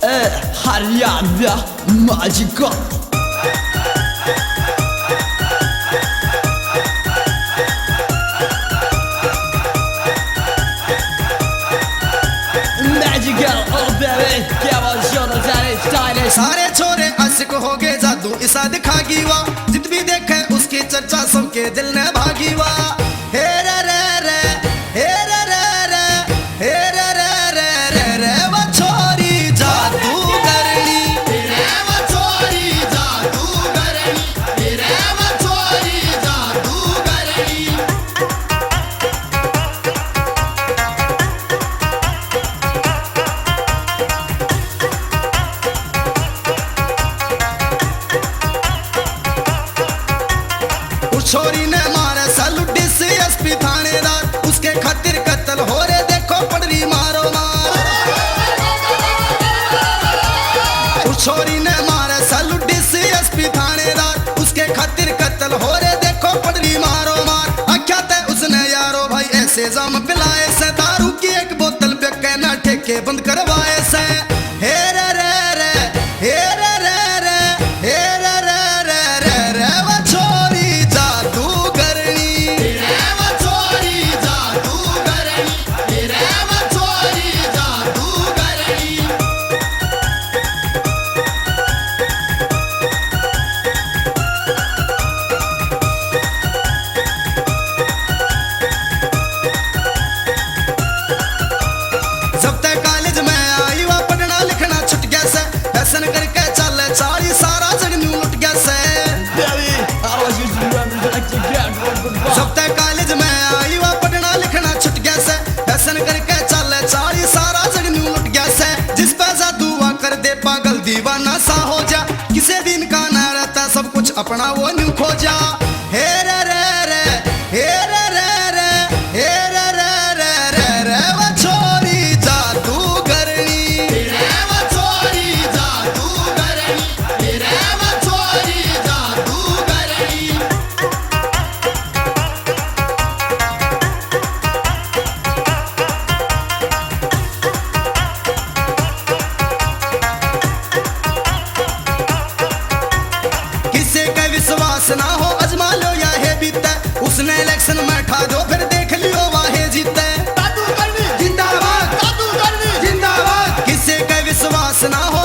Harriada mágica. Magical, oh baby, क्या बात है स्टाइलिश। सारे छोरे आशिक हो गए जादू ऐसा दिखागी वा, जित भी देखे उसकी चर्चा सबके दिल ने भागी वा। हे रे रे रे, हे रे रे रे, हे रे रे रे रे रे वो छोरी जादूगरनी, रे वो छोरी जादूगरनी, रे वो छोरी जादूगरनी। छोरी ने मारे सलूट एसपी थानेदार, उसके खातिर कत्ल हो रे देखो पड़री मारो मार। छोरी ने मारे सलूट एसपी थानेदार, उसके खातिर कत्ल हो रे देखो पड़री मारो मार। आख्या ते उसने यारो भाई ऐसे जाम पिलाए से, दारू की एक बोतल पे कहना ठेके बंद करवाए से। हे रे रे रे, हे रे रे रे, हे रे रे रे रे रे वो छोरी जादूगरनी, रे वो छोरी जादूगरनी, रे वो छोरी जादूगरनी। जब तक कॉलेज में आई वा पढ़ना लिखना छुट गया से, फैशन करके चले चाली सारा जग न्यू लुट गया से। Baby, I was used to remember like to get one जब तक कॉलेज में आई वा पढ़ना लिखना छुट गया से, फैशन करके चले चाली सारा जग न्यू लुट गया से। जिस पे जादू वा कर दे पागल दीवाना सा हो जा, किसी दिन का ना रहता सब कुछ अपना वो न्यू खो जा। हे रे रे रे, हे रे रे रे, हे रे रे रे रे रे वो छोरी जादूगरनी, रे वो छोरी जादूगरनी, रे वो छोरी जादूगरनी। किसी का विश्वास ना हो अजमा लो या है बीते, उसने इलेक्शन में ठा दो फिर देख लियो वाहे जीते। जिंदाबाद जिंदाबाद, किसी का विश्वास ना हो